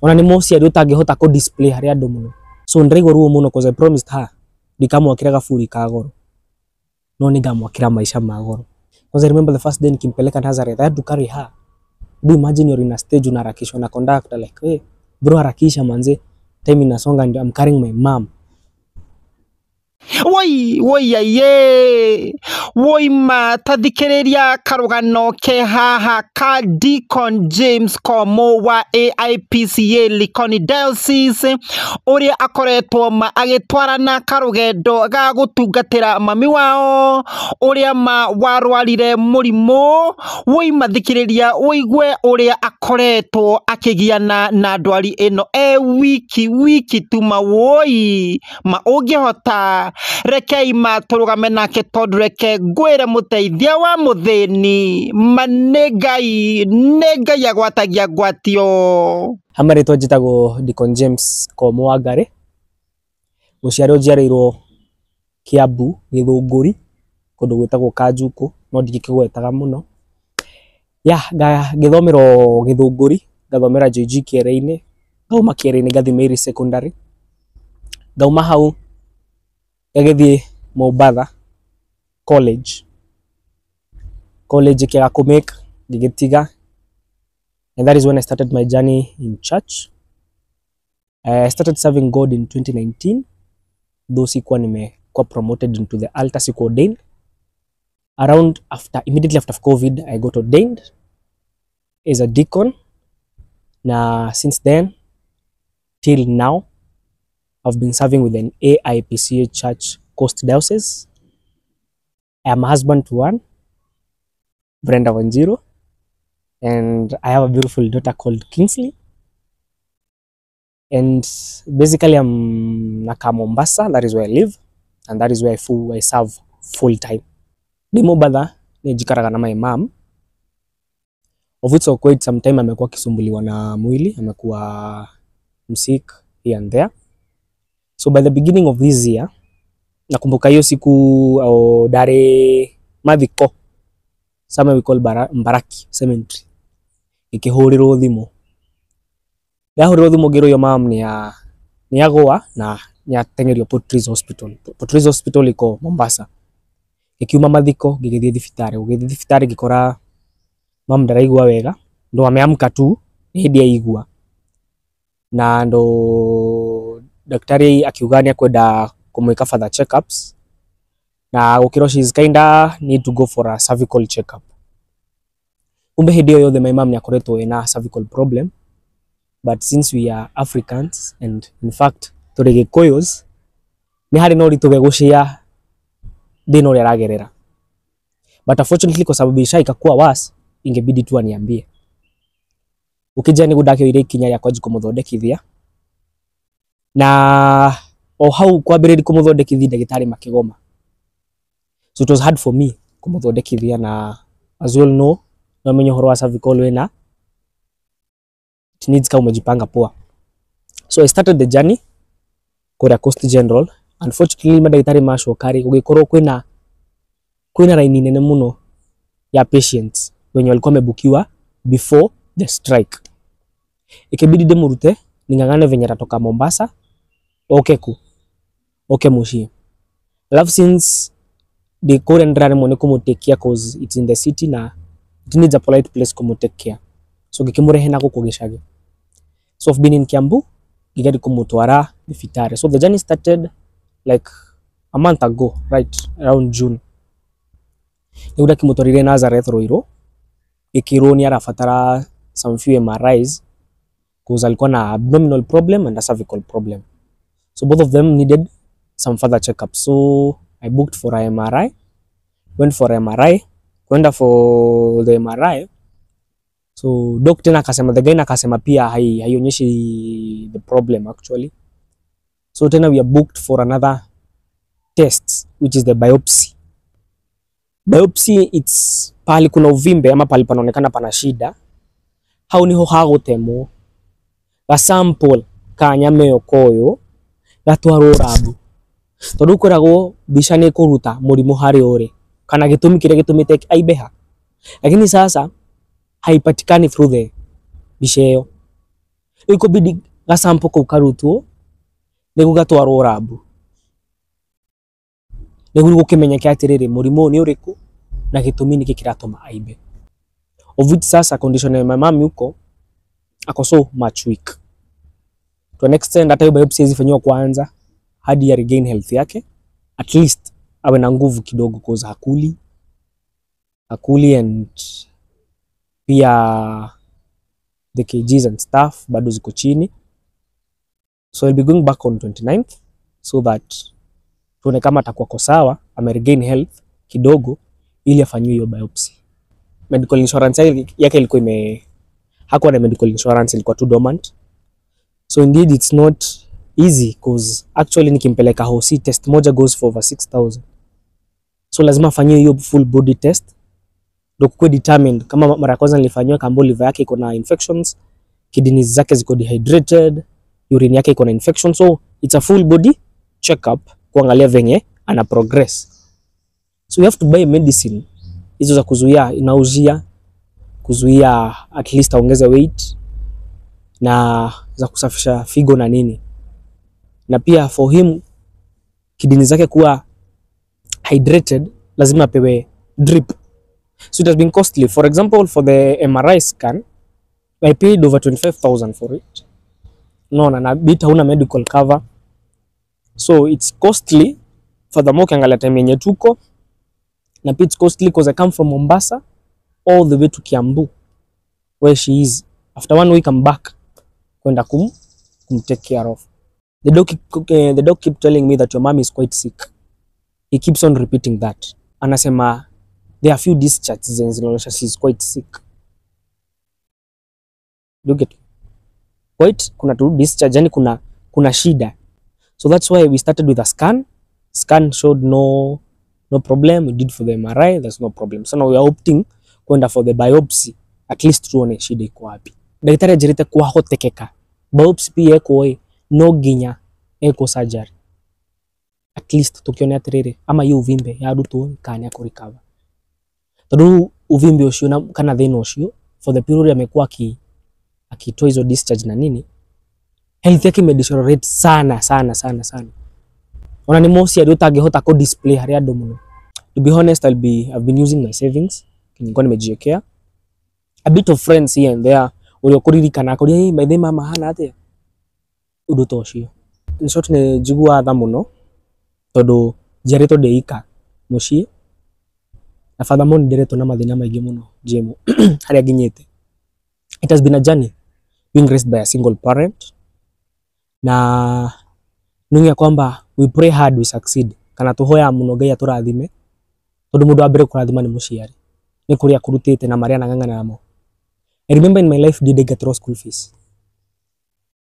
ona ni muciari utangihota ko display hari andu muno. So ndiraigua ruo muno cause I promised her ndikamwakira gaburi ka goro, no ningamwakira maisha ma goro. Cause I remember the first day nikimpeleka Nazareth, I had to carry her. Do you imagine you're in a stage unaharakishwa na conductor like, hey bro harakisha manze, time inasonga and I'm carrying my mom. Woi aye woi matathikiriria karugano ke haha ka Deacon James Komo wa AIPCA Likoni Diocese uria akoretwo agitwarana karugendo ga gutungatira mami wao uria warwarire murimu. Woi mathikiriria uigwe uria akoretwo akigiana na ndwari ino wiki tuma. Woi ma ungihota rekei maturugame nake tondu reke ngwire muteithia wa muthini manegai agwatagia ngwatio. Hamaritwo njitagwo Deacon James Komo wa Ngare, muciari unjiarirwo Kiambu Githunguri kundu gwitagwo Kanjuku, no ndikigwetaga muno. Ngithomero Githunguri, ngathomera JG Kiere-ini, ngauma Kiere-ini ngathi Mary Secondary, ngauma hau ngagithie Mombasa college kia kumake ngigitiga, and that is when I started my journey in church. I started serving God in 2019, though sikuwa nimekuwa promoted into the altar, sikuwa ordained. Immediately after COVID, I got ordained as a deacon. Na since then till now, I've been serving with an AIPCA church, Coast Diocese. I am a husband to one, Brenda Wanjiru, and I have a beautiful daughter called Kingsley. And basically I'm Naka Mombasa, that is where I live, and that is where I serve full time. Ni Mombasa, nijikaraga na my mom. Of which for quite some time amekuwa kisumbuliwa na mwili, amekuwa sick here and there. So by the beginning of this year, nakumbuka hiyo siku dare mathiko, some we call Mbaraki Cemetery, ikihurirwo thimu. Yahurirwo thimu ngiro yo mam ni agwa na nyatengerio Portrees Hospital. Portrees Hospital iko Mombasa. Ikiuma mathiko ngigithie thibitari ngikora mam ndaraigua wega, ndo ameamka tu hindi aigua, na ndo daktari akiuga ni akwenda kumweka further checkups, na ukiro she is kinda need to go for a cervical checkup. Kumbe hindi yo yothe my mom ni akoretwo ina cervical problem, but since we are Africans and in fact turi Gikuyus, ni hari no rituge gucia thina uria aragerera. But unfortunately kwa sababu isha ikakuwa worse, ingebidi tu aniambie. Ukija ni gudakio ile ikinya ya kwaji kumuthondekithia, na hau kwambiriri kumuthondekithia ndagitari makigoma. So it was hard for me kumuthondekithia, na as you all know, no menyo horo wa cervical wena it needs ka umejipanga poa. So I started the journey kwa Coast General. Unfortunately madagitari mashokari ugikorwo kwina line nene muno ya patients wenye walikuwa wamebukiwa before the strike. Ikibidi demurute ningangane venye ratoka Mombasa okay mushi. Love since the current rare money take care cause it's in the city na it needs a polite place take care. So gikimurehe nako kugishage. So I've been in Kiambu, gigadi kumutwara thibitari. So the journey started like a month ago, right around June. Niguda kimutwarire Nazareth Roiro, ikiro ni arafatara some few MRIs cause alikuwa na abdominal problem and a cervical problem. So both of them needed some further checkup. So I booked for a MRI, went for MRI, kwenda for the MRI. So doctor nakasema, the guy nakasema pia haionyeshi the problem actually. So tena we are booked for another test which is the biopsy. Biopsy it's pali kuna uvimbe ama pali panaonekana pana shida. Hau niho hagutemo ga sample ka nyame yokoyo gatwaro rabu. Tondu koragwo bica ni kuruta murimu hari ore kana gitumi kire gitumite aibeha. Lakini sasa haipatikani through the bica iyo. iko bidi gasampo ko karutwo niguo gatwarwo rabu niguo gukimenyeka atiriri murimo ni uriku na gitumi niki kiratuma aibe. Of which sasa condition ya my mom yuko ako so much weak to an extent hata hiyo biopsy izifanywa kwanza hadi ya regain health yake, at least awe na nguvu kidogo cause hakuli and pia the kgs and stuff bado ziko chini. So I'll be going back on 29th so that tuone kama atakuwa kwa sawa, ame regain health kidogo ili afanywe hiyo biopsy. Medical insurance yake ilikuwa hakuwa na medical insurance, ilikuwa too dormant. So indeed it's not easy cause actually nikimpeleka hosi test moja goes for over 6,000. So lazima afanywe hiyo full body test ndio kukue determined kama mara kwanza nilifanywa kambo liver yake iko na infections, kidneys zake ziko dehydrated, urine yake iko na infection. So it's a full body check up kuangalia venye ana progress. So you have to buy medicine hizo za kuzuia inauzia, kuzuia at least aongeze weight na za kusafisha figo na nini, na pia for him kidney zake kuwa hydrated lazima apewe drip. So it has been costly. For example, for the MRI scan I paid over 25,000 for it. No, na bit hauna medical cover, so it's costly. Furthermore, ukiangalia time yenye tuko na pia it's costly because I come from Mombasa all the way to Kiambu where she is. After 1 week I'm back kwenda kum take care of. The doc keep telling me that your mom is quite sick. He keeps on repeating that. Anasema there are few discharges and zinaonyesha she's quite sick. You get quite kuna tu discharge, yani kuna shida. So that's why we started with a scan. Scan showed no problem. We did for the MRI, there's no problem. So now we are opting kwenda for the biopsy, at least tuone shida iko wapi. Daktari ajirite kwa hotekeka biopsy pia eko no ginya eko surgery, at least tukione atiriri ama hiyo uvimbe ya dutu kanya ku recover. Tadu uvimbe ucio na kana thina ucio for the period amekuwa akitoa hizo discharge na nini, health yake imedeteriorate sana. Ona ni mosi ya utangehota ko display hari ando muno. To be honest, I've been using my savings. Nilikuwa nimejiwekea a bit of friends here and there uri okuririkana akuri hey by the mama hana ate uduto ucio. In short ne jigua tha muno todo jereto deika mucie na furthermore ndireto na mathina maingi muno jemo hari aginyete. It has been a journey being raised by a single parent, na nungia kwamba we pray hard we succeed kana tuhoya muno Ngai aturathime tondu mundu abere kurathima ni muciari ni kuria kurutite na maria nang'ang'ana namo. I remember in my life did I get through school fees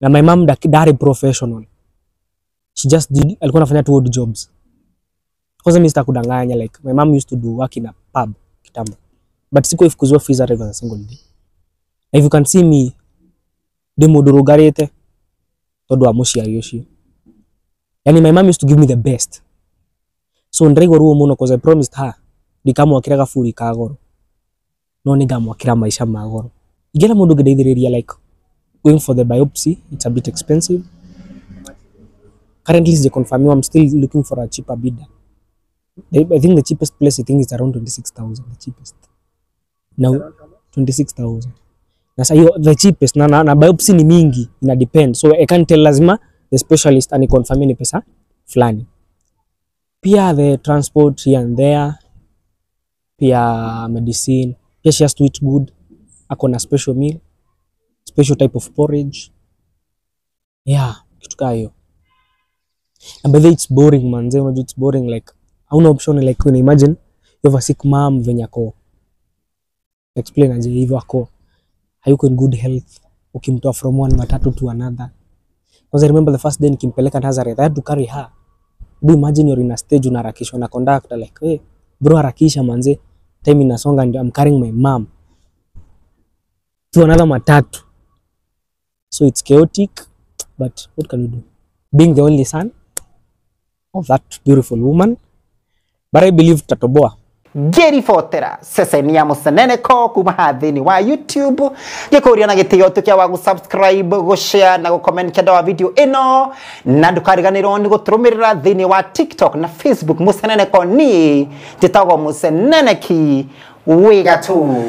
na my mom dari professional, she just did, alikuwa anafanya two odd jobs kwanza. Mimi sitakudanganya, like my mom used to do work in a pub kitambo, but siko ifukuzwa fees at even a single day. If you can see me demo durugarete todo amuciari ucio, yani my mom used to give me the best. So ndrigo ruo muno because I promised her ndikamwakira gafuri ka goro no ningamwakira maisha ma goro. Igera mundu ngedeithiriria like going for the biopsy, it's a bit expensive. Currently, I'm still looking for a cheaper bidder. I think the cheapest place is around 26,000. The cheapest now 26,000. Na sayo the cheapest na biopsy ni mingi, ina depend. So I can't tell lazima the specialist ani confirm ni pesa fulani. Pia the transport here and there, pia medicine, pia she has to eat good. Akona special meal, special type of porridge. Yeah, kitu kama hiyo. And by the way, it's boring manze, unajua it's boring, like hauna option. Like when imagine you have a sick mom venye ako, explain aje hivyo ako hayuko in good health, ukimtoa from one matatu to another. Because I remember the first day nikimpeleka Nazareth, I had to carry her. Do imagine you're in a stage unaharakishwa na conductor like, hey bro harakisha manze, time inasonga and I'm carrying my mom to another matatu. So it's chaotic, but what can you do? Being the only son of that beautiful woman, but I believe tatoboa. ngiribotera ceceni ya Museneneko kuma hathini wa YouTube gikuria na gitio tukia wa subscribe gushare na comment kenda wa video ino na ndukariganirwo ni guturumirira thini wa TikTok na Facebook Museneneko ni titago Museneneki wigatu.